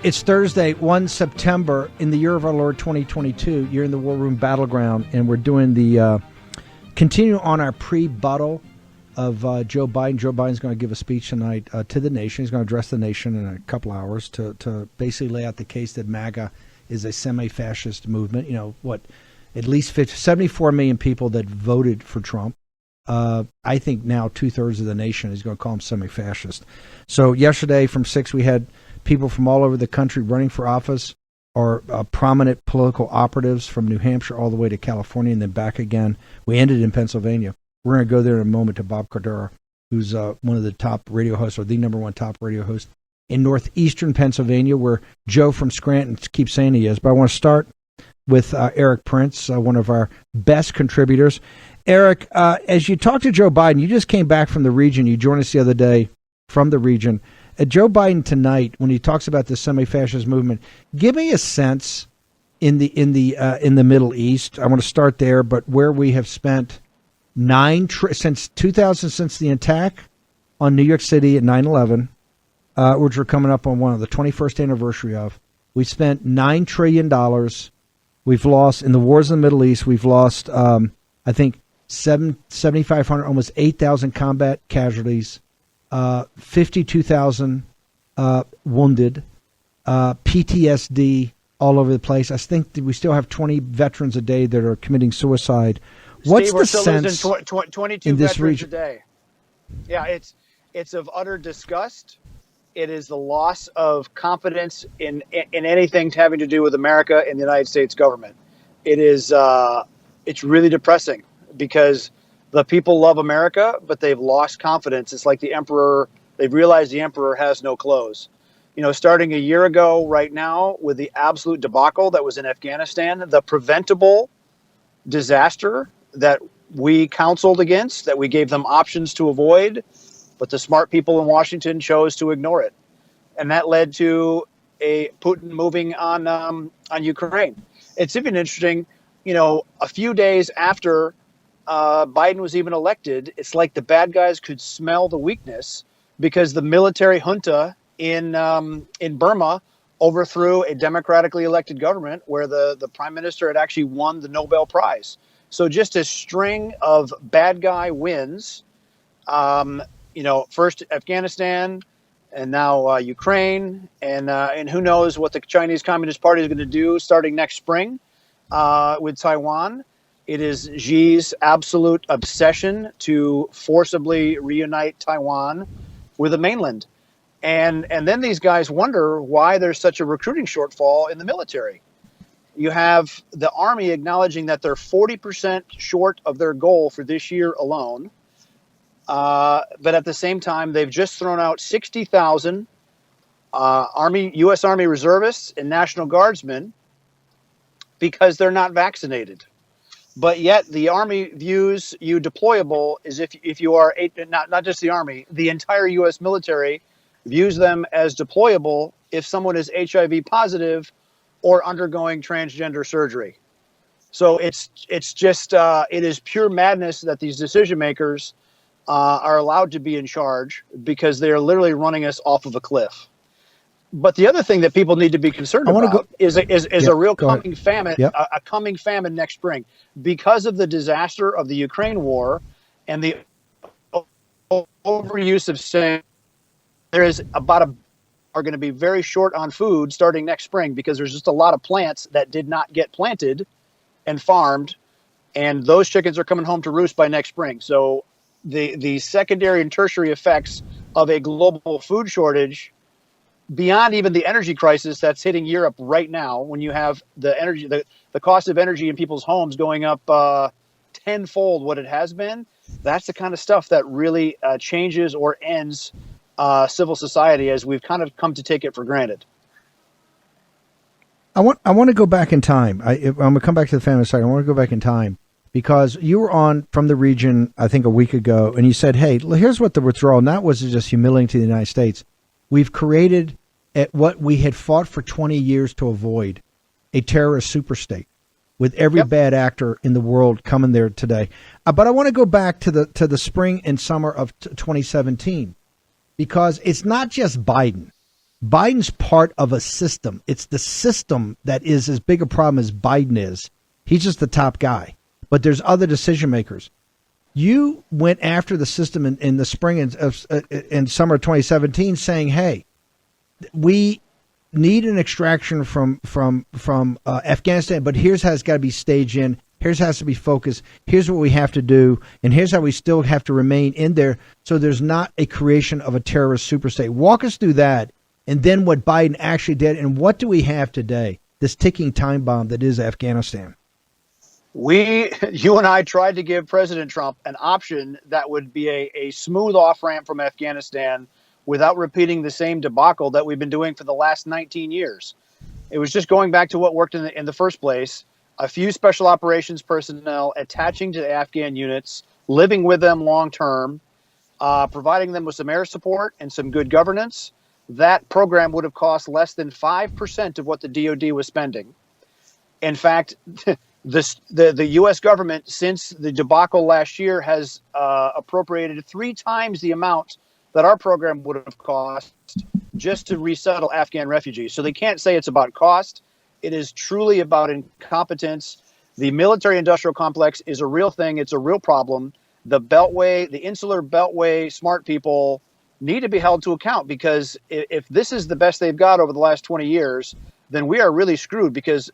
It's Thursday, 1 September, in the year of our Lord 2022. You're in the War Room Battleground, and we're doing the continue on our pre-buttal of Joe Biden. Joe Biden's going to give a speech tonight to the nation. He's going to address the nation in a couple hours to basically lay out the case that MAGA is a semi-fascist movement. You know, what, at least 74 million people that voted for Trump. I think now 2/3 of the nation is going to call him semi-fascist. So yesterday from 6, we had people from all over the country running for office, or prominent political operatives from New Hampshire all the way to California and then back again. We ended in Pennsylvania. We're going to go there in a moment to Bob Cordaro, who's one of the top radio hosts, or the number one top radio host in northeastern Pennsylvania, where Joe from Scranton keeps saying he is. But I want to start with Erik Prince, one of our best contributors. Erik, as you talk to Joe Biden, you just came back from the region. You joined us the other day from the region. Joe Biden tonight, when he talks about the semi-fascist movement, give me a sense in the Middle East. I want to start there, but where we have spent since 2000, since the attack on New York City at 9/11, which we're coming up on one of the 21st anniversary of. We spent $9 trillion. We've lost in the wars in the Middle East. We've lost, I think, 7,500, almost 8,000 combat casualties. 52,000 wounded, PTSD all over the place. I think that we still have 20 veterans a day that are committing suicide. What's Steve, the sense 22 in this veterans region? A day? Yeah, it's of utter disgust. It is the loss of confidence in anything having to do with America and the United States government. It is it's really depressing because the people love America, but they've lost confidence. It's like the emperor. They've realized the emperor has no clothes. You know, starting a year ago right now with the absolute debacle that was in Afghanistan, the preventable disaster that we counseled against, that we gave them options to avoid, but the smart people in Washington chose to ignore it. And that led to a Putin moving on Ukraine. It's even interesting, you know, a few days after Biden was even elected, it's like the bad guys could smell the weakness because the military junta in Burma overthrew a democratically elected government where the prime minister had actually won the Nobel Prize. So just a string of bad guy wins, you know, first Afghanistan and now Ukraine, and who knows what the Chinese Communist Party is going to do starting next spring with Taiwan. It is Xi's absolute obsession to forcibly reunite Taiwan with the mainland. And then these guys wonder why there's such a recruiting shortfall in the military. You have the Army acknowledging that they're 40% short of their goal for this year alone. But at the same time, they've just thrown out 60,000 U.S. Army reservists and National Guardsmen because they're not vaccinated. But yet the Army views you deployable as if you are not just the Army, the entire U.S. military views them as deployable if someone is HIV positive or undergoing transgender surgery. So it's just it is pure madness that these decision makers are allowed to be in charge because they are literally running us off of a cliff. But the other thing that people need to be concerned about is a real coming famine, a coming famine next spring, because of the disaster of the Ukraine war and the overuse of saying there is are going to be very short on food starting next spring because there's just a lot of plants that did not get planted and farmed, and those chickens are coming home to roost by next spring. So the secondary and tertiary effects of a global food shortage, beyond even the energy crisis that's hitting Europe right now, when you have the cost of energy in people's homes going up tenfold what it has been, that's the kind of stuff that really changes or ends civil society as we've kind of come to take it for granted. I want to go back in time. I'm going to come back to the family side. I want to go back in time because you were on from the region, I think a week ago, and you said, hey, here's what the withdrawal, and that was just humiliating to the United States. We've created at what we had fought for 20 years to avoid, a terrorist superstate with every bad actor in the world coming there today. But I want to go back to the spring and summer of 2017, because it's not just Biden. Biden's part of a system. It's the system that is as big a problem as Biden is. He's just the top guy. But there's other decision makers. You went after the system in the spring and summer of 2017 saying, hey, we need an extraction from Afghanistan, but here's how it's got to be staged in. Here's how it has to be focused. Here's what we have to do. And here's how we still have to remain in there so there's not a creation of a terrorist superstate. Walk us through that and then what Biden actually did. And what do we have today? This ticking time bomb that is Afghanistan. You and I tried to give President Trump an option that would be a smooth off-ramp from Afghanistan without repeating the same debacle that we've been doing for the last 19 years. It was just going back to what worked in the first place. A few special operations personnel attaching to the Afghan units, living with them long-term, providing them with some air support and some good governance. That program would have cost less than 5% of what the DOD was spending. In fact, the U.S. government, since the debacle last year, has appropriated 3 times the amount that our program would have cost just to resettle Afghan refugees. So they can't say it's about cost. It is truly about incompetence. The military-industrial complex is a real thing. It's a real problem. The Beltway, the insular Beltway smart people need to be held to account, because if this is the best they've got over the last 20 years, then we are really screwed, because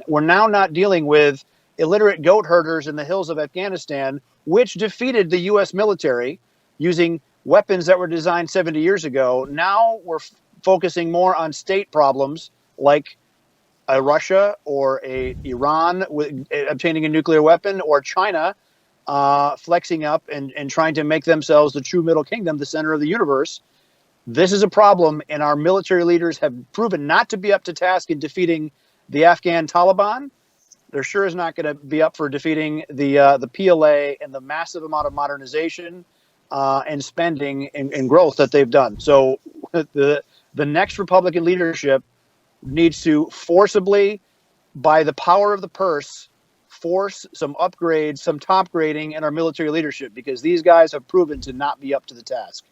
we're now not dealing with illiterate goat herders in the hills of Afghanistan, which defeated the U.S. military using weapons that were designed 70 years ago. Now we're focusing more on state problems like a Russia or a Iran obtaining a nuclear weapon, or China flexing up and trying to make themselves the true middle kingdom, the center of the universe. This is a problem, and our military leaders have proven not to be up to task in defeating the Afghan Taliban. They're sure is not going to be up for defeating the PLA and the massive amount of modernization and spending and growth that they've done. So the next Republican leadership needs to forcibly, by the power of the purse, force some upgrades, some top grading in our military leadership, because these guys have proven to not be up to the task.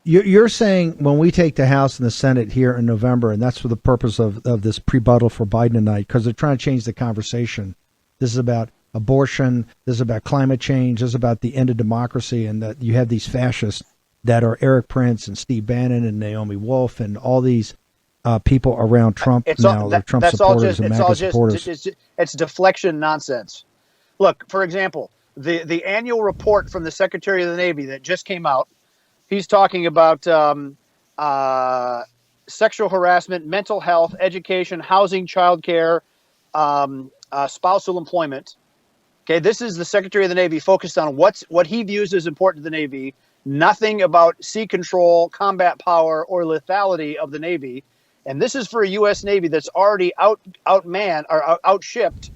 You're saying when we take the House and the Senate here in November, and that's for the purpose of this rebuttal for Biden tonight, because they're trying to change the conversation. This is about abortion. This is about climate change. This is about the end of democracy, and that you have these fascists that are Erik Prince and Steve Bannon and Naomi Wolf and all these people around Trump they're Trump supporters and MAGA supporters. It's deflection nonsense. Look, for example, the annual report from the Secretary of the Navy that just came out, he's talking about sexual harassment, mental health, education, housing, childcare, spousal employment. Okay, this is the Secretary of the Navy focused on what he views as important to the Navy. Nothing about sea control, combat power, or lethality of the Navy. And this is for a U.S. Navy that's already outshipped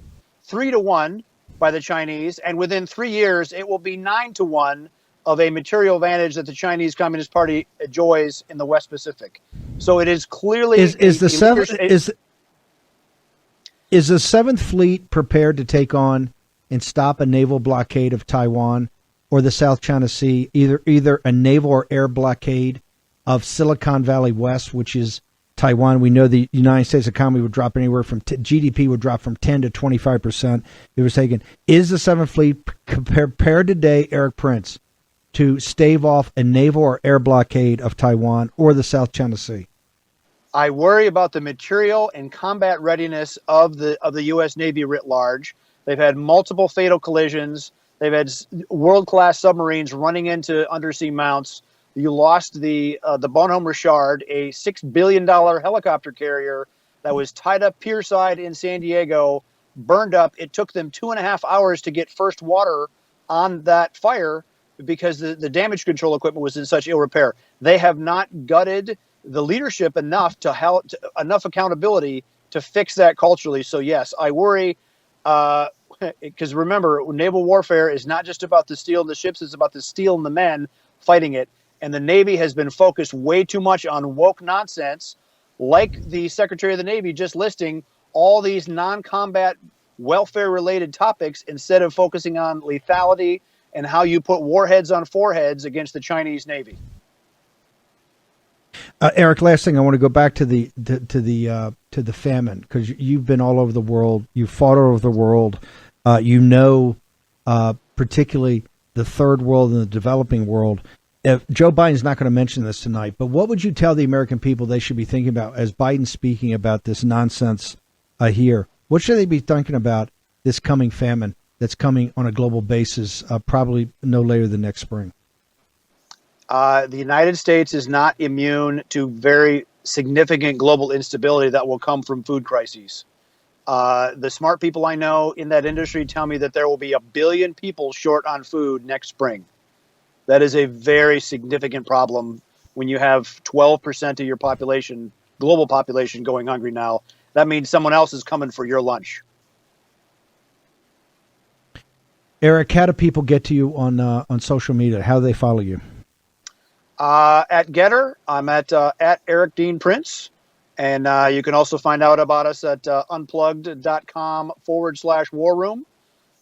3-1 by the Chinese, and within 3 years it will be 9-1 of a material advantage that the Chinese Communist Party enjoys in the West Pacific. So it is clearly is the Seventh Fleet prepared to take on and stop a naval blockade of Taiwan or the South China Sea, either a naval or air blockade of Silicon Valley West, which is Taiwan? We know the United States economy would drop anywhere from GDP would drop from 10 to 25%. If it was taken. Is the Seventh Fleet prepared today, Erik Prince, to stave off a naval or air blockade of Taiwan or the South China Sea? I worry about the material and combat readiness of the U.S. Navy writ large. They've had multiple fatal collisions. They've had world-class submarines running into undersea mounts. You lost the Bonhomme Richard, a $6 billion helicopter carrier that was tied up pierside in San Diego, burned up. It took them 2.5 hours to get first water on that fire because the damage control equipment was in such ill repair. They have not gutted the leadership enough enough accountability to fix that culturally. So yes, I worry, because remember, naval warfare is not just about the steel and the ships; it's about the steel and the men fighting it. And the Navy has been focused way too much on woke nonsense, like the Secretary of the Navy just listing all these non-combat welfare-related topics instead of focusing on lethality and how you put warheads on foreheads against the Chinese Navy. Erik, last thing, I want to go back to the famine, because you've been all over the world. You've fought all over the world. Particularly the third world and the developing world. If Joe Biden's not going to mention this tonight, but what would you tell the American people they should be thinking about as Biden's speaking about this nonsense here? What should they be thinking about this coming famine that's coming on a global basis, probably no later than next spring? The United States is not immune to very significant global instability that will come from food crises. The smart people I know in that industry tell me that there will be 1 billion people short on food next spring. That is a very significant problem when you have 12% of your population, global population, going hungry now. That means someone else is coming for your lunch. Erik, how do people get to you on social media? How do they follow you? At Getter, I'm at Erik Dean Prince. And you can also find out about us at unplugged.com/war room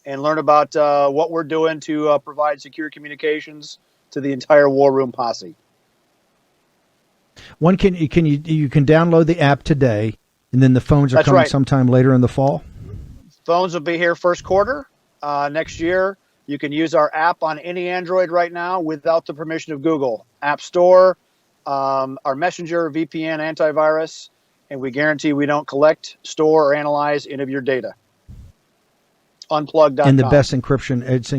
and learn about what we're doing to provide secure communications to the entire War Room posse. You can download the app today, and then the phones are coming sometime later in the fall? Phones will be here first quarter next year. You can use our app on any Android right now without the permission of Google. App Store, our Messenger, VPN, antivirus, and we guarantee we don't collect, store, or analyze any of your data. Unplugged.com. And the best encryption, it's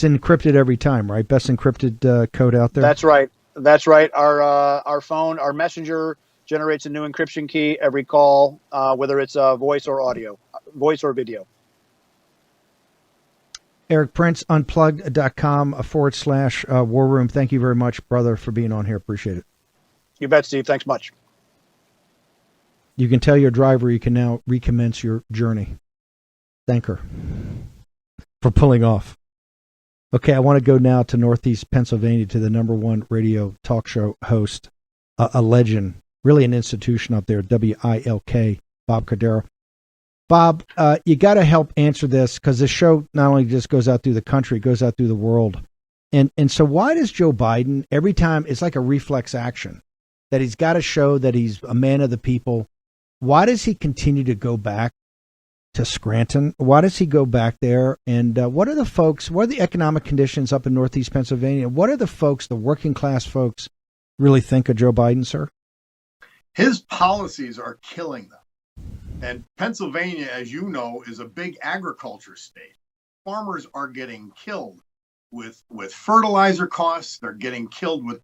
encrypted every time, right? Best encrypted code out there? That's right. That's right. Our phone, our Messenger generates a new encryption key every call, whether it's voice or audio, voice or video. Erik Prince, unplugged.com/war room. Thank you very much, brother, for being on here. Appreciate it. You bet, Steve. Thanks much. You can tell your driver you can now recommence your journey. Thank her for pulling off. Okay, I want to go now to Northeast Pennsylvania, to the #1 radio talk show host, a legend, really an institution up there, WILK, Bob Cordaro. Bob, you got to help answer this, because this show not only just goes out through the country, it goes out through the world. And so why does Joe Biden, every time, it's like a reflex action, that he's got to show that he's a man of the people? Why does he continue to go back to Scranton? Why does he go back there? And what are the economic conditions up in Northeast Pennsylvania? What are the folks, the working class folks, really think of Joe Biden, sir? His policies are killing them. And Pennsylvania, as you know, is a big agriculture state. Farmers are getting killed with fertilizer costs. They're getting killed with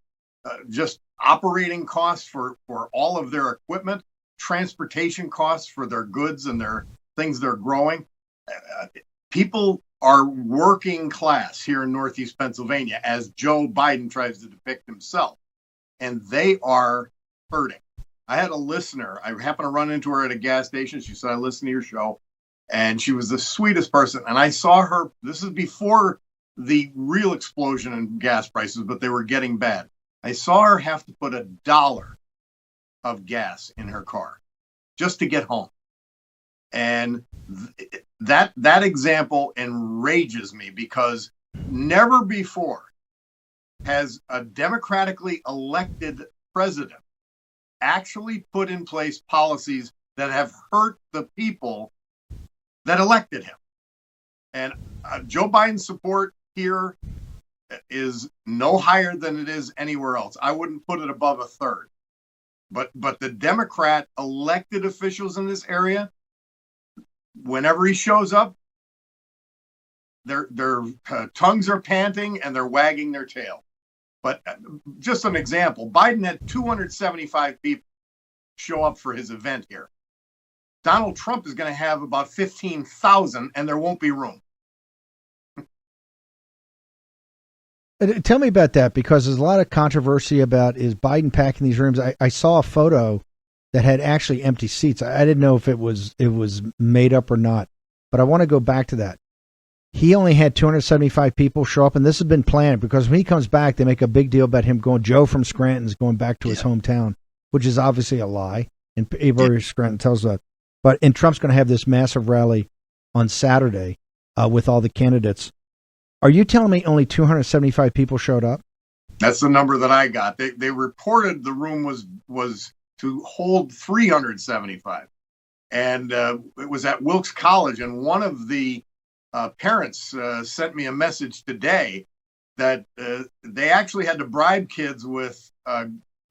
just operating costs for all of their equipment, transportation costs for their goods and their things they're growing. People are working class here in Northeast Pennsylvania, as Joe Biden tries to depict himself, and they are hurting. I had a listener. I happened to run into her at a gas station. She said, I listened to your show, and she was the sweetest person. And I saw her, this is before the real explosion in gas prices, but they were getting bad. I saw her have to put $1 of gas in her car just to get home. And that example enrages me, because never before has a democratically elected president actually put in place policies that have hurt the people that elected him. And Joe Biden's support here is no higher than it is anywhere else. I wouldn't put it above a third. But the Democrat elected officials in this area, whenever he shows up, their tongues are panting and they're wagging their tail. But just an example, Biden had 275 people show up for his event here. Donald Trump is going to have about 15,000, and there won't be room. Tell me about that, because there's a lot of controversy about, is Biden packing these rooms? I saw a photo that had actually empty seats. I didn't know if it was made up or not, but I want to go back to that. He only had 275 people show up, and this has been planned, because when he comes back, they make a big deal about him going. Joe from Scranton's going back to his hometown, which is obviously a lie, and everybody Scranton tells that. And Trump's going to have this massive rally on Saturday with all the candidates. Are you telling me only 275 people showed up? That's the number that I got. They reported the room was to hold 375, and it was at Wilkes College. And one of the parents sent me a message today that they actually had to bribe kids with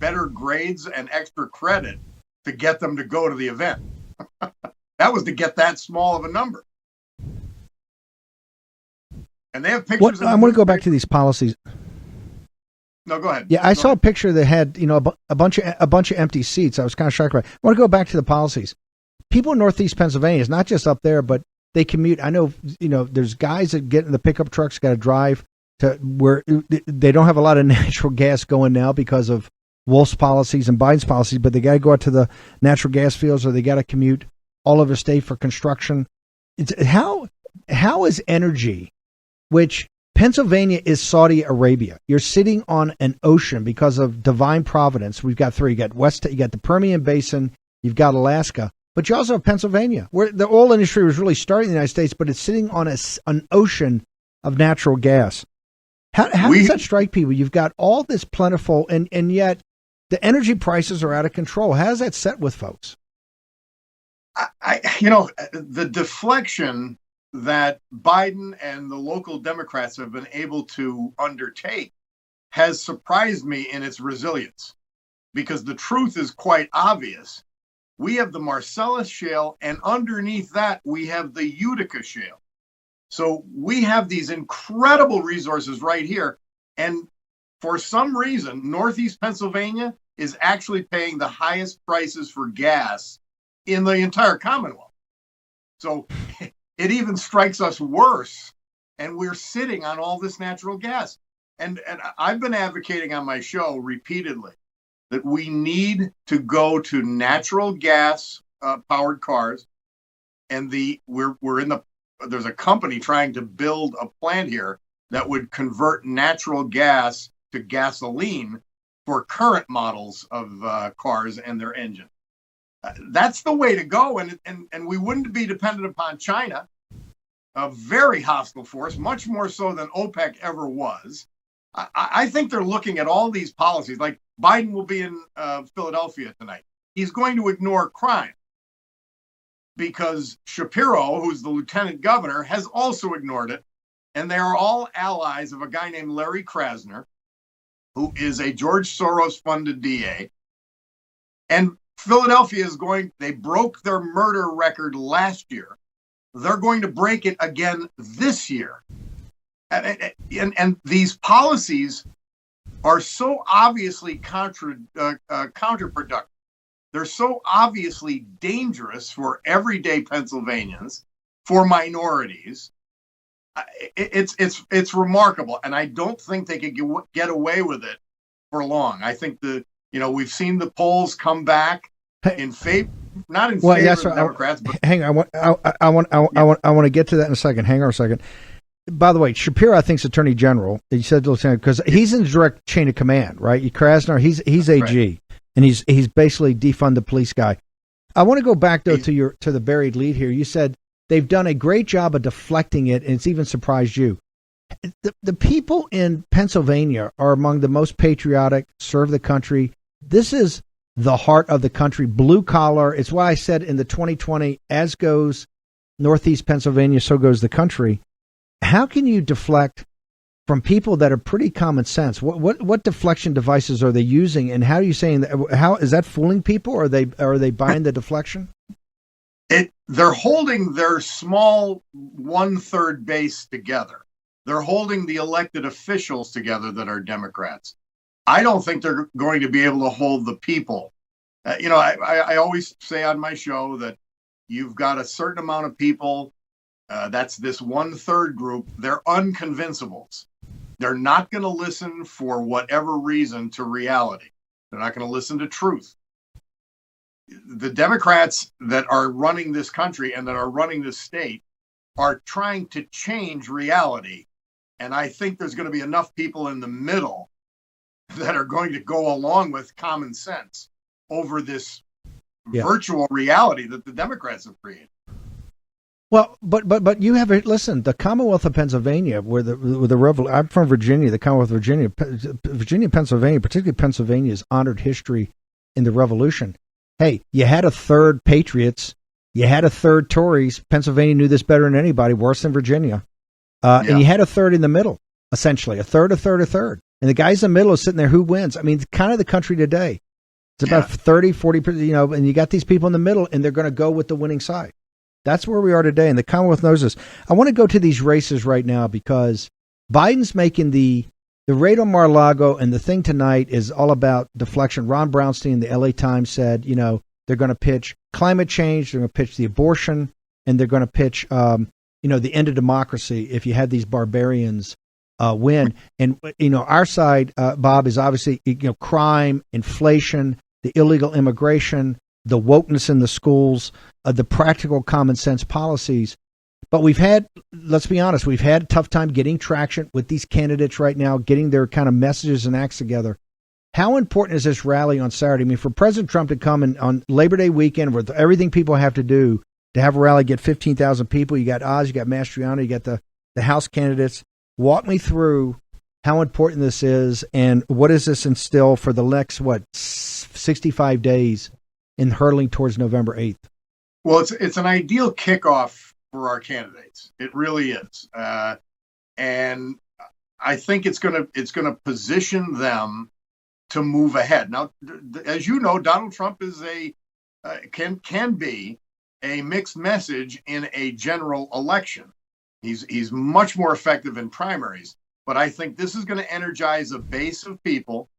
better grades and extra credit to get them to go to the event. That was to get that small of a number. And they have pictures. I'm going to go back to these policies. No, go ahead. Yeah, I saw a picture that had, a bunch of empty seats. I was kind of shocked by it. I want to go back to the policies. People in Northeast Pennsylvania, it's not just up there, but they commute. I know, there's guys that get in the pickup trucks, got to drive to where they don't have a lot of natural gas going now because of Wolf's policies and Biden's policies, but they got to go out to the natural gas fields or they got to commute all over state for construction. How is energy, which Pennsylvania is Saudi Arabia. You're sitting on an ocean because of divine providence. We've got three. You got the Permian Basin, you've got Alaska, but you also have Pennsylvania, where the oil industry was really starting in the United States, but it's sitting on an ocean of natural gas. How does that strike people? You've got all this plentiful, and yet the energy prices are out of control. How does that set with folks? The deflection that Biden and the local Democrats have been able to undertake has surprised me in its resilience, because the truth is quite obvious. We have the Marcellus Shale, and underneath that, we have the Utica Shale. So we have these incredible resources right here. And for some reason, Northeast Pennsylvania is actually paying the highest prices for gas in the entire Commonwealth. So it even strikes us worse, and we're sitting on all this natural gas. And I've been advocating on my show repeatedly that we need to go to natural gas powered cars, and there's a company trying to build a plant here that would convert natural gas to gasoline for current models of cars and their engine. That's the way to go, and we wouldn't be dependent upon China, a very hostile force, much more so than OPEC ever was. I think they're looking at all these policies. Like Biden will be in Philadelphia tonight. He's going to ignore crime because Shapiro, who's the lieutenant governor, has also ignored it. And they are all allies of a guy named Larry Krasner, who is a George Soros-funded DA. And Philadelphia they broke their murder record last year. They're going to break it again this year. And these policies are so obviously counterproductive. They're so obviously dangerous for everyday Pennsylvanians, for minorities. It's remarkable, and I don't think they could get away with it for long. I think we've seen the polls come back in favor, not in favor of the Democrats. But hang on, I want to get to that in a second. Hang on a second. By the way, Shapiro, I think, is Attorney General. He said because he's in the direct chain of command, right? Krasner, he's AG, right. And he's basically defund the police guy. I want to go back though to the buried lead here. You said they've done a great job of deflecting it, and it's even surprised you. The people in Pennsylvania are among the most patriotic, serve the country. This is the heart of the country, blue collar. It's why I said in the 2020, as goes Northeast Pennsylvania, so goes the country. How can you deflect from people that are pretty common sense? What deflection devices are they using, and how are you saying that? How is that fooling people, or are they buying the deflection? They're holding their small 1/3 base together. They're holding the elected officials together that are Democrats. I don't think they're going to be able to hold the people. I always say on my show that you've got a certain amount of people. That's this 1/3 group. They're unconvinceables. They're not going to listen for whatever reason to reality. They're not going to listen to truth. The Democrats that are running this country and that are running this state are trying to change reality. And I think there's going to be enough people in the middle that are going to go along with common sense over this virtual reality that the Democrats have created. Well, but you have listen. The Commonwealth of Pennsylvania, I'm from Virginia. The Commonwealth of Virginia, Virginia, Pennsylvania, particularly Pennsylvania's honored history in the Revolution. Hey, you had a third Patriots, you had a third Tories. Pennsylvania knew this better than anybody, worse than Virginia, and you had a third in the middle, essentially a third. And the guys in the middle are sitting there. Who wins? I mean, it's kind of the country today. It's about 30, 40%, and you got these people in the middle, and they're going to go with the winning side. That's where we are today, and the Commonwealth knows this. I want to go to these races right now because Biden's making the raid on Mar-a-Lago, and the thing tonight is all about deflection. Ron Brownstein, the LA Times, said, they're going to pitch climate change, they're going to pitch the abortion, and they're going to pitch, the end of democracy if you had these barbarians win. And, our side, Bob, is obviously, crime, inflation, the illegal immigration, the wokeness in the schools, the practical common sense policies. But let's be honest, we've had a tough time getting traction with these candidates right now, getting their kind of messages and acts together. How important is this rally on Saturday? I mean, for President Trump to come in on Labor Day weekend with everything people have to do to have a rally, get 15,000 people. You got Oz, you got Mastriano, you got the House candidates. Walk me through how important this is and what does this instill for the next, 65 days in hurtling towards November 8th? Well, it's an ideal kickoff for our candidates. It really is, and I think it's gonna position them to move ahead. Now, as you know, Donald Trump is can be a mixed message in a general election. He's much more effective in primaries, but I think this is going to energize a base of people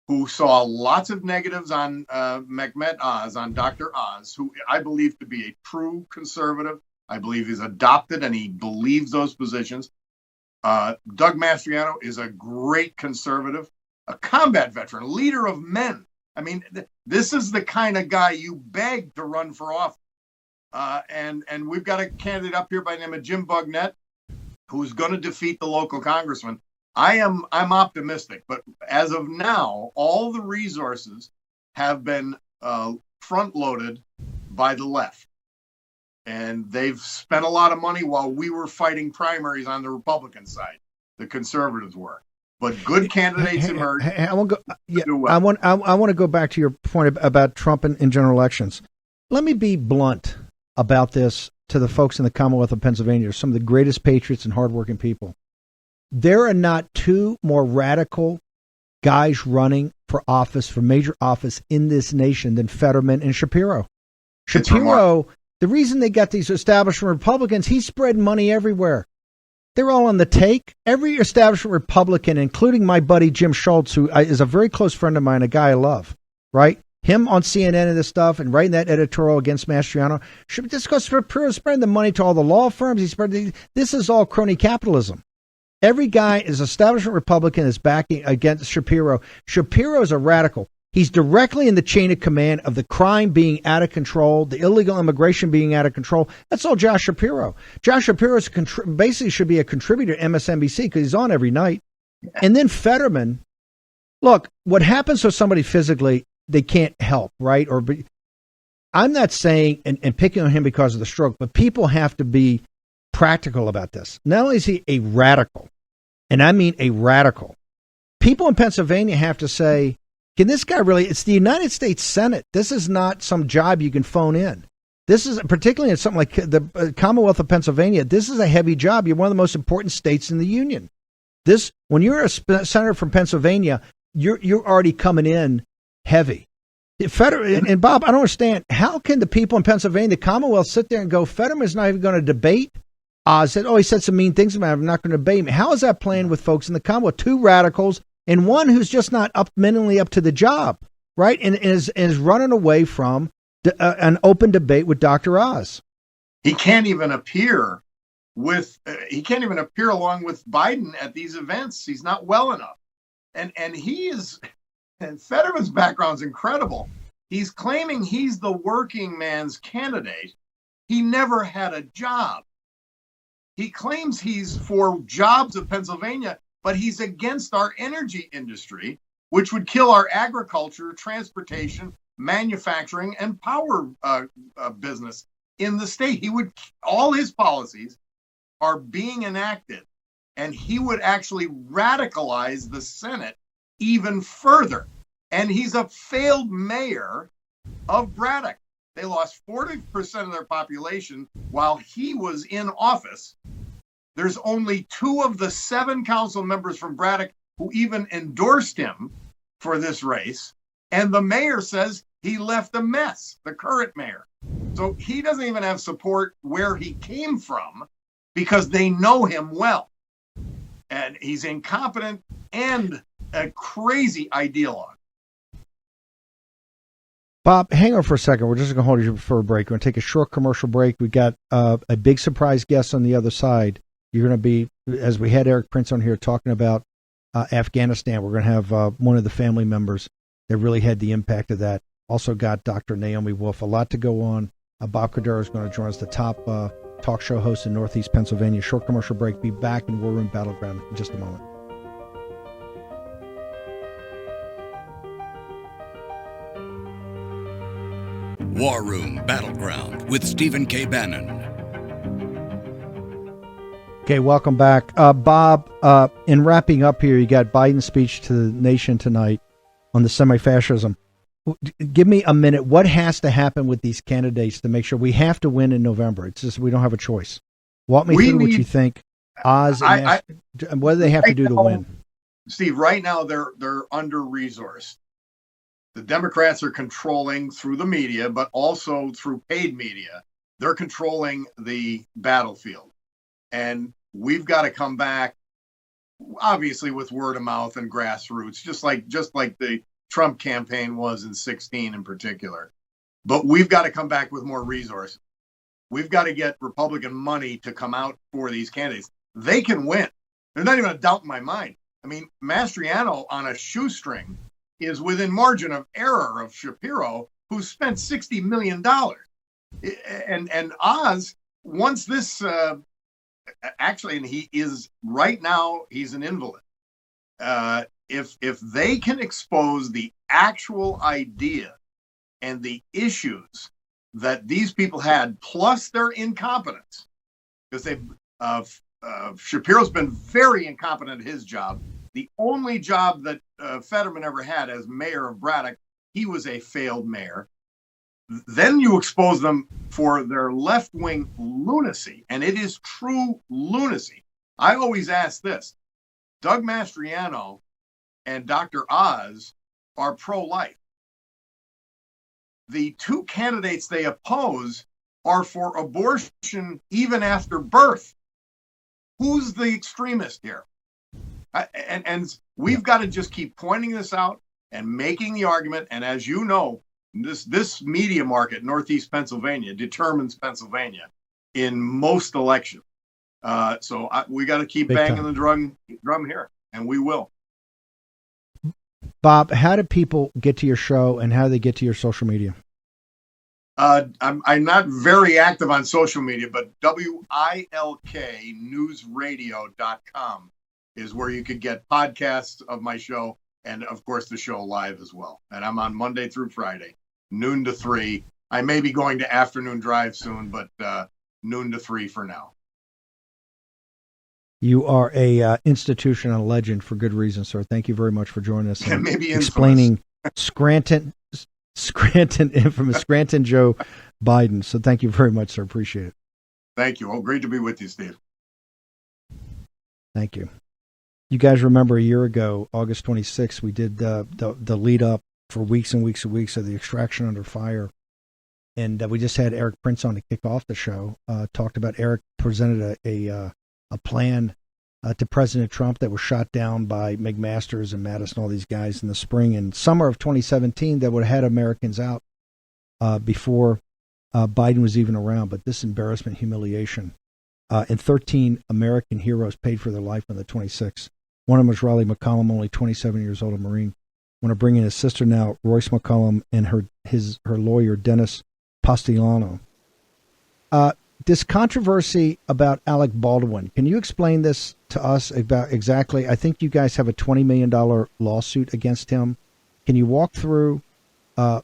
who saw lots of negatives on Mehmet Oz, on Dr. Oz, who I believe to be a true conservative. I believe he's adopted and he believes those positions. Doug Mastriano is a great conservative, a combat veteran, leader of men. I mean, this is the kind of guy you beg to run for office. And we've got a candidate up here by the name of Jim Bugnett, who's going to defeat the local congressman. I'm optimistic, but as of now, all the resources have been front loaded by the left, and they've spent a lot of money while we were fighting primaries on the Republican side. The conservatives were, but good candidates emerged. I want to go back to your point about Trump in general elections. Let me be blunt about this to the folks in the Commonwealth of Pennsylvania, some of the greatest patriots and hardworking people. There are not two more radical guys running for office, for major office in this nation than Fetterman and Shapiro. Shapiro, the reason they got these establishment Republicans, he's spreading money everywhere. They're all on the take. Every establishment Republican, including my buddy Jim Schultz, who is a very close friend of mine, a guy I love, right? Him on CNN and this stuff and writing that editorial against Mastriano. Just because Shapiro spreading the money to all the law firms, this is all crony capitalism. Every guy is establishment Republican is backing against Shapiro. Shapiro is a radical. He's directly in the chain of command of the crime being out of control, the illegal immigration being out of control. That's all Josh Shapiro. Josh Shapiro basically should be a contributor to MSNBC because he's on every night. And then Fetterman, look, what happens to somebody physically, they can't help, right? I'm not saying and picking on him because of the stroke, but people have to be practical about this. Not only is he a radical, and I mean a radical, people in Pennsylvania have to say, can this guy really, it's the United States Senate. This is not some job you can phone in. This is, particularly in something like the Commonwealth of Pennsylvania, this is a heavy job. You're one of the most important states in the union. When you're a senator from Pennsylvania, you're already coming in heavy. And Bob, I don't understand. How can the people in Pennsylvania, the Commonwealth, sit there and go, Fetterman's not even going to debate Oz? He said some mean things about him. I'm not going to debate him. How is that playing with folks in the Commonwealth? Two radicals and one who's just not mentally up to the job, right? And is running away from an open debate with Dr. Oz. He can't even appear along with Biden at these events. He's not well enough. And Fetterman's background is incredible. He's claiming he's the working man's candidate. He never had a job. He claims he's for jobs of Pennsylvania, but he's against our energy industry, which would kill our agriculture, transportation, manufacturing, and power business. in the state. All his policies are being enacted, and he would actually radicalize the Senate even further. And he's a failed mayor of Braddock. They lost 40% of their population while he was in office. There's only 2 of the 7 council members from Braddock who even endorsed him for this race. And the mayor says he left a mess, the current mayor. So he doesn't even have support where he came from because they know him well. And he's incompetent and a crazy ideologue. Bob, hang on for a second. We're just going to hold you for a break. We're going to take a short commercial break. We got a big surprise guest on the other side. You're going to be, as we had Erik Prince on here talking about Afghanistan, we're going to have one of the family members that really had the impact of that. Also got Dr. Naomi Wolf. A lot to go on. Bob Cordaro is going to join us, the top talk show host in Northeast Pennsylvania. Short commercial break. Be back in War Room Battleground in just a moment. War Room Battleground with Stephen K. Bannon. Okay, welcome back. Bob, in wrapping up here, you got Biden's speech to the nation tonight on the semi-fascism. Give me a minute. What has to happen with these candidates to make sure we have to win in November? It's just we don't have a choice. Walk me through what you think. Oz, and what do they have to do to win? Steve, right now they're under-resourced. The Democrats are controlling through the media, but also through paid media. They're controlling the battlefield. And we've got to come back, obviously, with word of mouth and grassroots, just like the Trump campaign was in 2016 in particular. But we've got to come back with more resources. We've got to get Republican money to come out for these candidates. They can win. There's not even a doubt in my mind. I mean, Mastriano on a shoestring is within margin of error of Shapiro, who spent $60 million. And Oz, once this, actually, and he is right now, he's an invalid. If they can expose the actual idea and the issues that these people had, plus their incompetence, because Shapiro's been very incompetent at his job. The only job that Fetterman ever had as mayor of Braddock, he was a failed mayor. Then you expose them for their left-wing lunacy, and it is true lunacy. I always ask this. Doug Mastriano and Dr. Oz are pro-life. The 2 candidates they oppose are for abortion even after birth. Who's the extremist here? And we've got to just keep pointing this out and making the argument. And as you know, this media market, Northeast Pennsylvania, determines Pennsylvania in most elections. So we got to keep banging the drum here, and we will. Bob, how do people get to your show, and how do they get to your social media? I'm not very active on social media, but WILKnewsradio.com is where you could get podcasts of my show and, of course, the show live as well. And I'm on Monday through Friday, noon to 3. I may be going to afternoon drive soon, but noon to 3 for now. You are a institution and a legend for good reason, sir. Thank you very much for joining us and maybe explaining Scranton infamous Scranton Joe Biden. So thank you very much, sir. Appreciate it. Thank you. Oh, great to be with you, Steve. Thank you. You guys remember a year ago, August 26th, we did the lead up for weeks and weeks and weeks of the extraction under fire. And we just had Erik Prince on to kick off the show. Talked about Erik presented a plan to President Trump that was shot down by McMaster's and Madison, all these guys in the spring and summer of 2017 that would have had Americans out before Biden was even around. But this embarrassment, humiliation, and 13 American heroes paid for their life on the 26th. One of them was Riley McCollum, only 27 years old, a Marine. I want to bring in his sister now, Royce McCollum, and her lawyer, Dennis Postiglione. This controversy about Alec Baldwin, can you explain this to us about exactly? I think you guys have a $20 million lawsuit against him. Can you walk through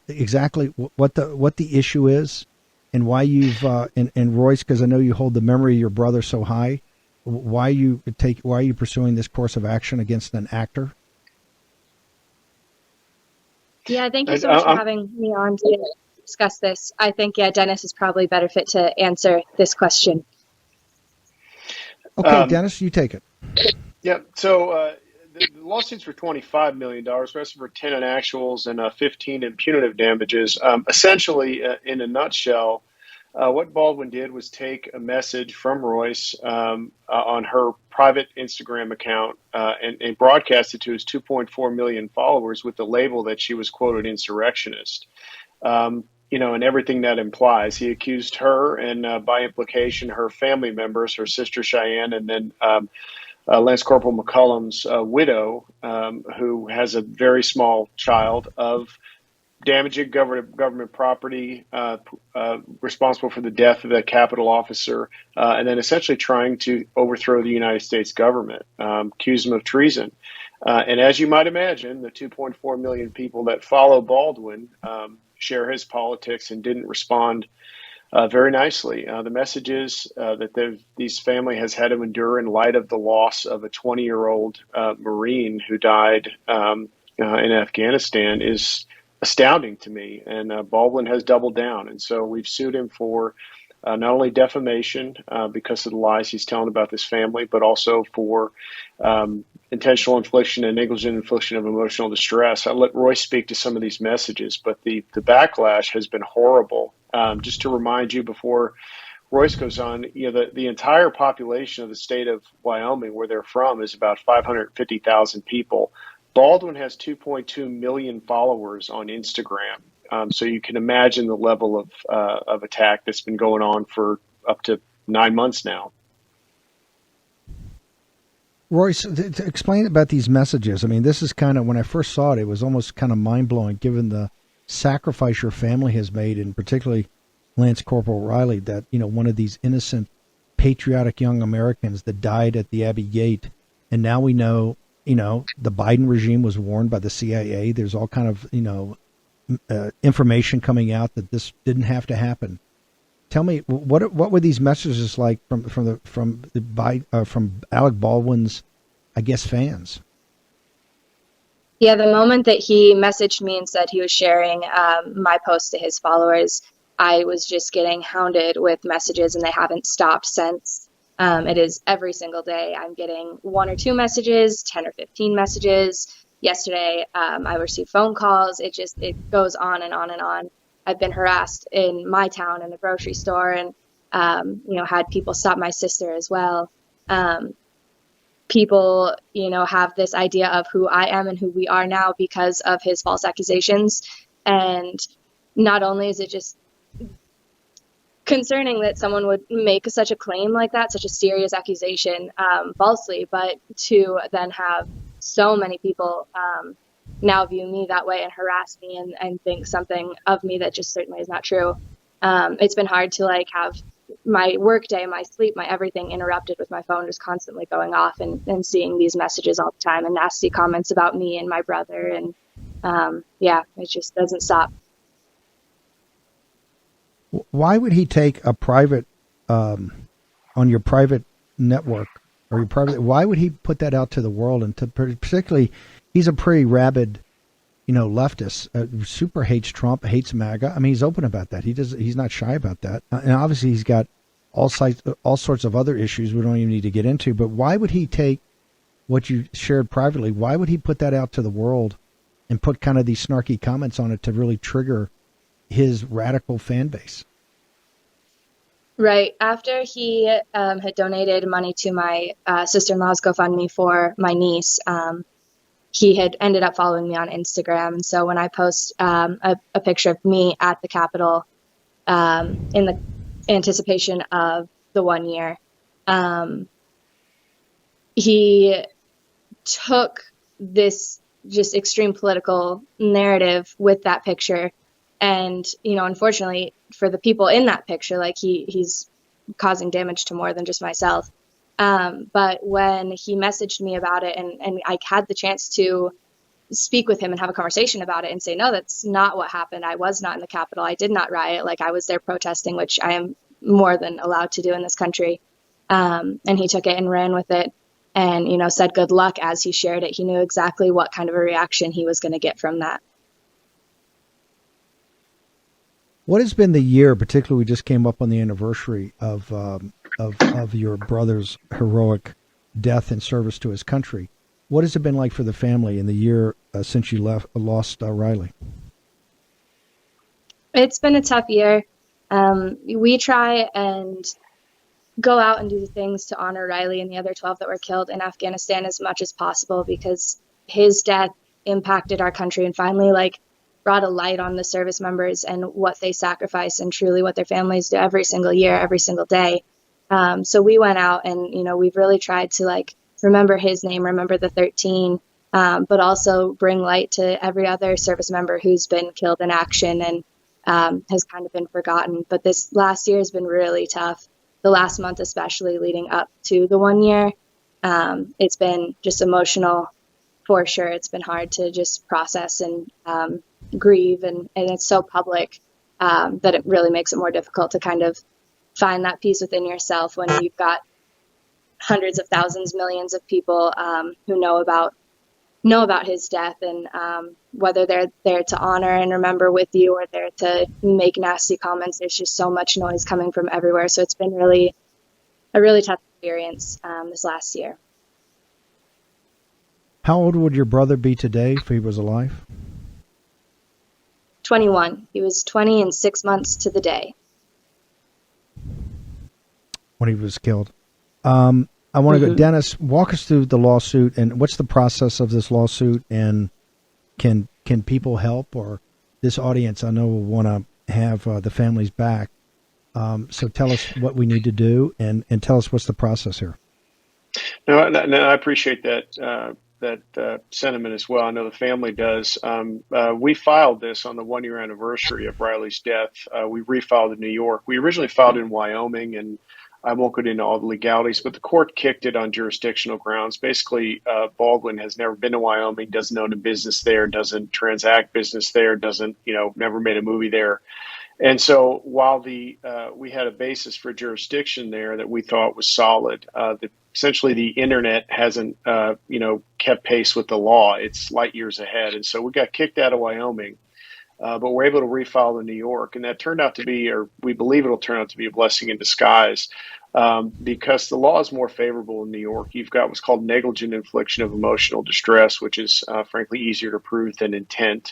exactly what the issue is and why you've and Royce, because I know you hold the memory of your brother so high. Why are you pursuing this course of action against an actor? Yeah, thank you so much for having me on to discuss this. I think, Dennis is probably better fit to answer this question. Okay, Dennis, you take it. Yeah, so the lawsuits for $25 million, the rest for 10 in actuals and 15 in punitive damages. Essentially, in a nutshell, what Baldwin did was take a message from Royce on her private Instagram account and broadcast it to his 2.4 million followers with the label that she was, quote, an insurrectionist. And everything that implies. He accused her and, by implication, her family members, her sister Cheyenne, and then Lance Corporal McCollum's widow, who has a very small child, of damaging government property, responsible for the death of a Capitol officer, and then essentially trying to overthrow the United States government, accuse him of treason. And as you might imagine, the 2.4 million people that follow Baldwin share his politics and didn't respond very nicely. The message is that this family has had to endure in light of the loss of a 20-year-old Marine who died in Afghanistan is astounding to me. And Baldwin has doubled down. And so we've sued him for not only defamation because of the lies he's telling about this family, but also for intentional infliction and negligent infliction of emotional distress. I'll let Royce speak to some of these messages, but the backlash has been horrible. Just to remind you before Royce goes on, the entire population of the state of Wyoming, where they're from, is about 550,000 people. Baldwin has 2.2 million followers on Instagram. So you can imagine the level of attack that's been going on for up to 9 months now. Royce, to explain about these messages. I mean, this is kind of, when I first saw it, it was almost kind of mind-blowing given the sacrifice your family has made, and particularly Lance Corporal Riley, that, one of these innocent, patriotic young Americans that died at the Abbey Gate. And now we know, the Biden regime was warned by the CIA. There's all kind of, information coming out that this didn't have to happen. Tell me, what were these messages like from Alec Baldwin's, I guess, fans? Yeah, the moment that he messaged me and said he was sharing my post to his followers, I was just getting hounded with messages, and they haven't stopped since. It is every single day. I'm getting 1 or 2 messages, 10 or 15 messages. Yesterday, I received phone calls. It goes on and on and on. I've been harassed in my town in the grocery store, and had people stop my sister as well. People, have this idea of who I am and who we are now because of his false accusations. And not only is it just concerning that someone would make such a claim like that, such a serious accusation, falsely, but to then have so many people now view me that way and harass me and think something of me that just certainly is not true. It's been hard to have my work day, my sleep, my everything interrupted with my phone just constantly going off and seeing these messages all the time and nasty comments about me and my brother. And it just doesn't stop. Why would he take a private, on your private network or your private, why would he put that out to the world? And particularly, he's a pretty rabid, leftist, super hates Trump, hates MAGA. I mean, he's open about that. He's not shy about that. And obviously he's got all sorts of other issues we don't even need to get into, but why would he take what you shared privately? Why would he put that out to the world and put kind of these snarky comments on it to really trigger his radical fan base? Right. After he had donated money to my sister-in-law's GoFundMe for my niece, he had ended up following me on Instagram. And so when I post a picture of me at the Capitol in the anticipation of the 1 year, he took this just extreme political narrative with that picture. And, unfortunately for the people in that picture, he's causing damage to more than just myself. But when he messaged me about it and I had the chance to speak with him and have a conversation about it and say, no, that's not what happened. I was not in the Capitol. I did not riot. Like, I was there protesting, which I am more than allowed to do in this country. And he took it and ran with it and, you know, said good luck as he shared it. He knew exactly what kind of a reaction he was going to get from that. What has been the year, particularly we just came up on the anniversary of your brother's heroic death and service to his country. What has it been like for the family in the year since you lost Riley? It's been a tough year. We try and go out and do things to honor Riley and the other 12 that were killed in Afghanistan as much as possible, because his death impacted our country and finally like brought a light on the service members and what they sacrifice and truly what their families do every single year, every single day. So we went out and, you know, we've really tried to like remember his name, remember the 13, but also bring light to every other service member who's been killed in action and has kind of been forgotten. But this last year has been really tough. The last month, especially leading up to the 1 year, it's been just emotional for sure. It's been hard to just process and grieve, and it's so public that it really makes it more difficult to kind of find that peace within yourself when you've got hundreds of thousands, millions of people who know about his death, and whether they're there to honor and remember with you or there to make nasty comments. There's just so much noise coming from everywhere. So it's been a really tough experience this last year. How old would your brother be today if he was alive? 21. He was 20 and 6 months to the day when he was killed. I want to go, Dennis, walk us through the lawsuit and what's the process of this lawsuit, and can people help, or this audience I know will want to have the families back. So tell us what we need to do and tell us what's the process here. No, I appreciate that sentiment as well. I know the family does. We filed this on the 1 year anniversary of Riley's death. We refiled in New York. We originally filed in Wyoming, and I won't get into all the legalities, but the court kicked it on jurisdictional grounds. Basically, Baldwin has never been to Wyoming, doesn't own a business there, doesn't transact business there, never made a movie there. And so while we had a basis for jurisdiction there that we thought was solid, essentially the internet hasn't, kept pace with the law. It's light years ahead. And so we got kicked out of Wyoming. But we're able to refile in New York, and that turned out to be, or we believe it'll turn out to be, a blessing in disguise, because the law is more favorable in New York. You've got what's called negligent infliction of emotional distress, which is frankly easier to prove than intent.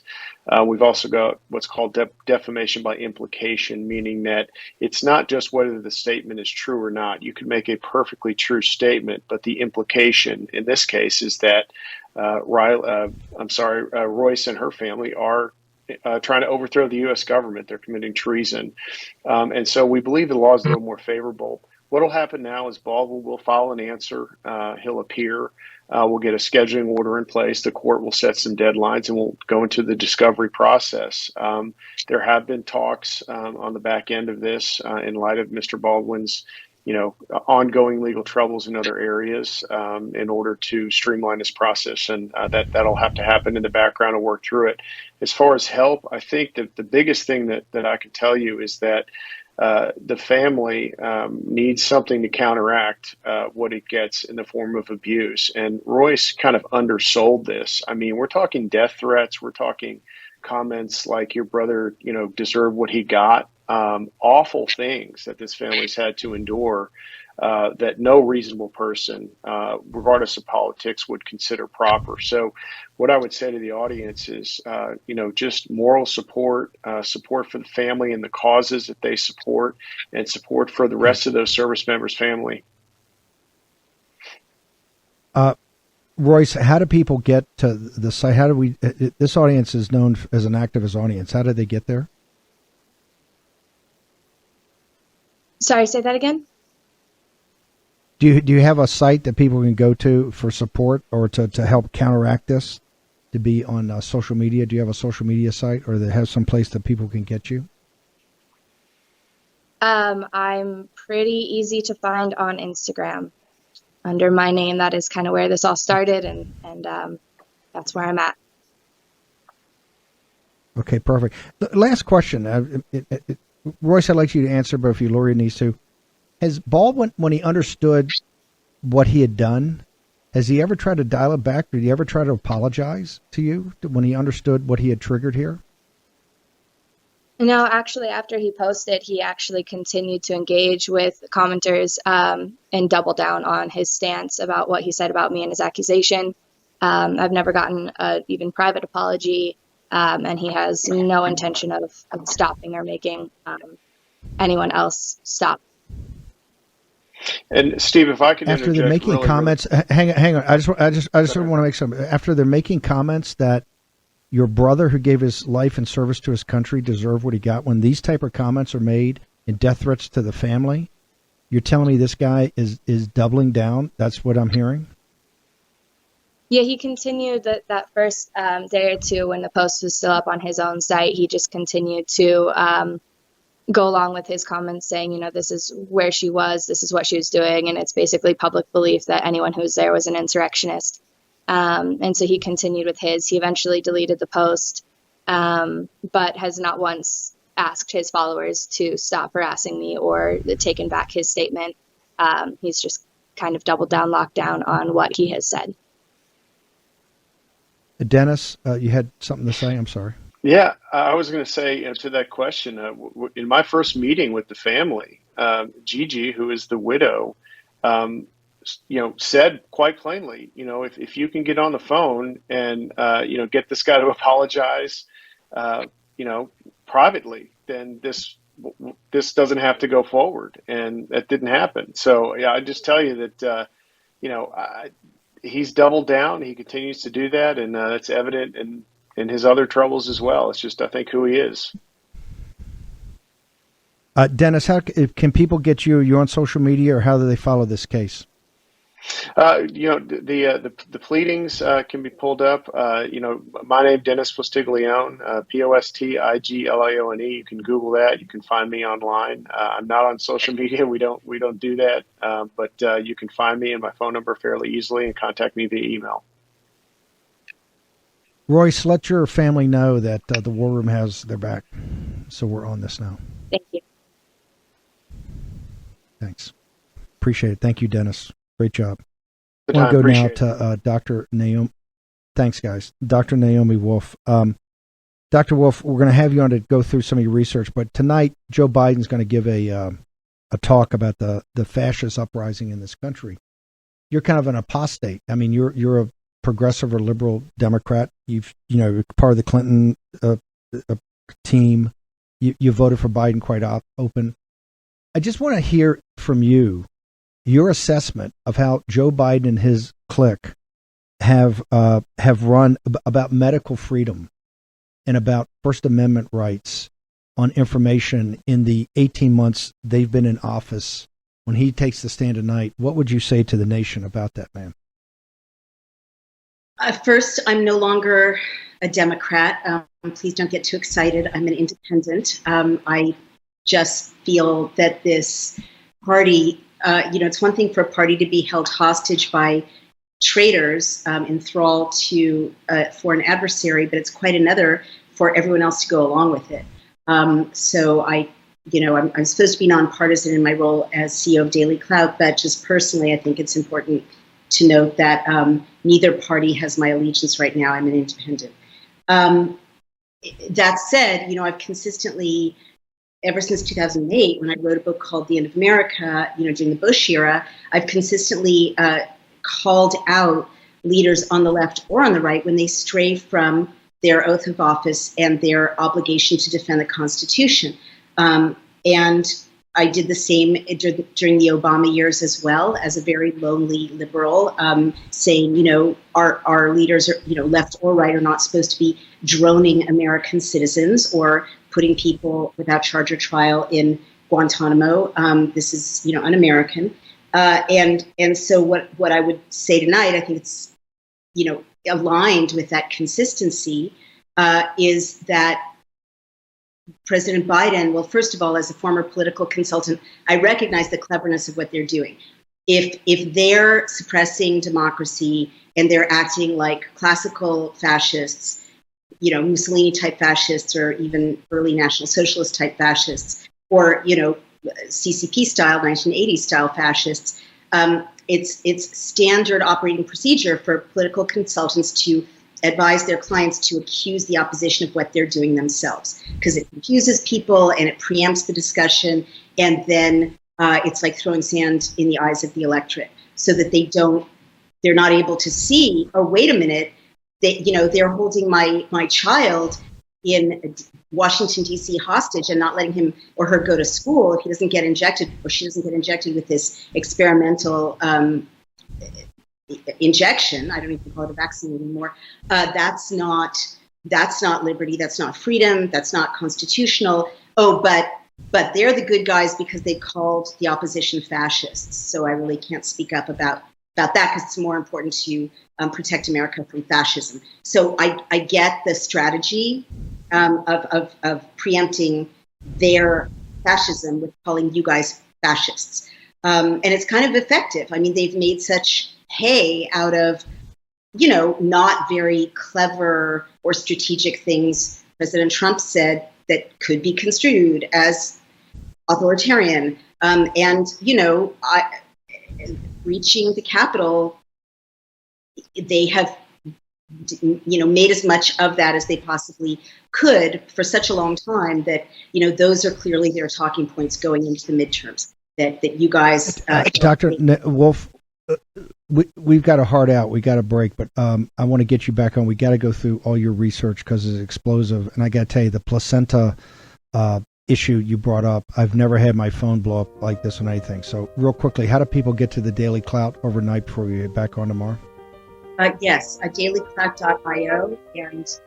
We've also got what's called defamation by implication, meaning that it's not just whether the statement is true or not. You can make a perfectly true statement, but the implication in this case is that Royce and her family are trying to overthrow the U.S. government. They're committing treason. And so we believe the law is a little more favorable. What will happen now is Baldwin will file an answer. He'll appear. We'll get a scheduling order in place. The court will set some deadlines, and we'll go into the discovery process. There have been talks on the back end of this in light of Mr. Baldwin's ongoing legal troubles in other areas in order to streamline this process. And that'll have to happen in the background and work through it. As far as help, I think that the biggest thing that I can tell you is that the family needs something to counteract what it gets in the form of abuse. And Royce kind of undersold this. I mean, we're talking death threats. We're talking comments like your brother, deserved what he got. Awful things that this family's had to endure that no reasonable person, regardless of politics, would consider proper. So what I would say to the audience is, just moral support, support for the family and the causes that they support, and support for the rest of those service members' family. Royce, how do people get to the site? How do this audience is known as an activist audience. How do they get there? Sorry, say that again. Do you have a site that people can go to for support or to help counteract this? To be on social media? Do you have a social media site, or that has some place that people can get you? I'm pretty easy to find on Instagram under my name. That is kind of where this all started, and that's where I'm at. Okay, perfect. Last question. Royce, I'd like you to answer, but if you, Lori, needs to. Has Baldwin, when he understood what he had done, has he ever tried to dial it back? Did he ever try to apologize to you when he understood what he had triggered here? No, actually, after he posted, he actually continued to engage with commenters and double down on his stance about what he said about me and his accusation. I've never gotten an even private apology, and he has no intention of stopping or making anyone else stop. And Steve, if I could after interject, they're making really, comments, hang on. I just want to make some. After they're making comments that your brother, who gave his life and service to his country, deserved what he got. When these type of comments are made and death threats to the family, you're telling me this guy is doubling down? That's what I'm hearing. Yeah, he continued that first day or two when the post was still up on his own site. He just continued to go along with his comments saying, this is where she was, this is what she was doing, and it's basically public belief that anyone who was there was an insurrectionist. And so he continued with his. He eventually deleted the post, but has not once asked his followers to stop harassing me or taken back his statement. He's just kind of doubled down, locked down on what he has said. Dennis, you had something to say? I'm sorry. Yeah, I was going to say to that question, in my first meeting with the family, Gigi, who is the widow, said quite plainly, if you can get on the phone and, get this guy to apologize, privately, then this doesn't have to go forward. And that didn't happen. So, yeah, I just tell you that, he's doubled down. He continues to do that. And that's evident in his other troubles as well. It's just, I think, who he is. Dennis, how can people get you? You're on social media, or how do they follow this case? The pleadings can be pulled up. My name, Dennis Postiglione, Postiglione. You can Google that. You can find me online. I'm not on social media. We don't do that. But you can find me and my phone number fairly easily and contact me via email. Royce, let your family know that the War Room has their back. So we're on this now. Thank you. Thanks. Appreciate it. Thank you, Dennis. Great job. I want to go now to Dr. Naomi. Thanks, guys. Dr. Naomi Wolf. Dr. Wolf, we're going to have you on to go through some of your research, but tonight Joe Biden's going to give a talk about the fascist uprising in this country. You're kind of an apostate. I mean, you're a progressive or liberal Democrat. You're part of the Clinton team. You voted for Biden quite open. I just want to hear from you your assessment of how Joe Biden and his clique have run about medical freedom and about First Amendment rights on information in the 18 months they've been in office. When he takes the stand tonight, what would you say to the nation about that, man? First, I'm no longer a Democrat. Please don't get too excited. I'm an independent. I just feel that this party, it's one thing for a party to be held hostage by traitors in thrall to for an adversary, but it's quite another for everyone else to go along with it. So I'm supposed to be nonpartisan in my role as CEO of Daily Cloud, but just personally, I think it's important to note that neither party has my allegiance right now. I'm an independent. That said, I've consistently, ever since 2008, when I wrote a book called The End of America, during the Bush era, I've consistently called out leaders on the left or on the right when they stray from their oath of office and their obligation to defend the Constitution. And I did the same during the Obama years as well, as a very lonely liberal, saying, our leaders are, left or right, are not supposed to be droning American citizens or putting people without charge or trial in Guantanamo. This is, un-American. And so what I would say tonight, I think it's, aligned with that consistency, is that President Biden, well, first of all, as a former political consultant, I recognize the cleverness of what they're doing. If they're suppressing democracy and they're acting like classical fascists, Mussolini type fascists, or even early National Socialist type fascists, or CCP style, 1980s style fascists. It's standard operating procedure for political consultants to advise their clients to accuse the opposition of what they're doing themselves, because it confuses people and it preempts the discussion, and then it's like throwing sand in the eyes of the electorate, so that they're not able to see, oh, wait a minute, they're holding my child in Washington, D.C. hostage and not letting him or her go to school if he doesn't get injected, or she doesn't get injected with this experimental injection. I don't even call it a vaccine anymore. That's not liberty. That's not freedom. That's not constitutional. Oh, but they're the good guys because they called the opposition fascists. So I really can't speak up about that, because it's more important to protect America from fascism. So I get the strategy of preempting their fascism with calling you guys fascists. And it's kind of effective. I mean, they've made such hay out of, not very clever or strategic things President Trump said that could be construed as authoritarian. Reaching the Capitol, they have, made as much of that as they possibly could for such a long time that, those are clearly their talking points going into the midterms. That you guys, Dr. Wolf, we've got a hard out. We got a break, but I want to get you back on. We got to go through all your research because it's explosive. And I got to tell you, the placenta issue you brought up, I've never had my phone blow up like this on anything. So real quickly, how do people get to the Daily Clout overnight before we get back on tomorrow? Yes, dailyclout.io, and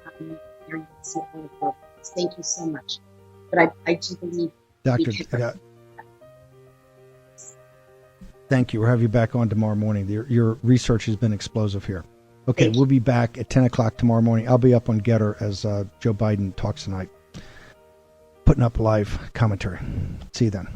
there you can see all the programs. Thank you so much. But I do believe, Dr. Thank you. We'll have you back on tomorrow morning. Your research has been explosive here. Okay, we'll be back at 10 o'clock tomorrow morning. I'll be up on Getter as Joe Biden talks tonight, putting up live commentary. See you then.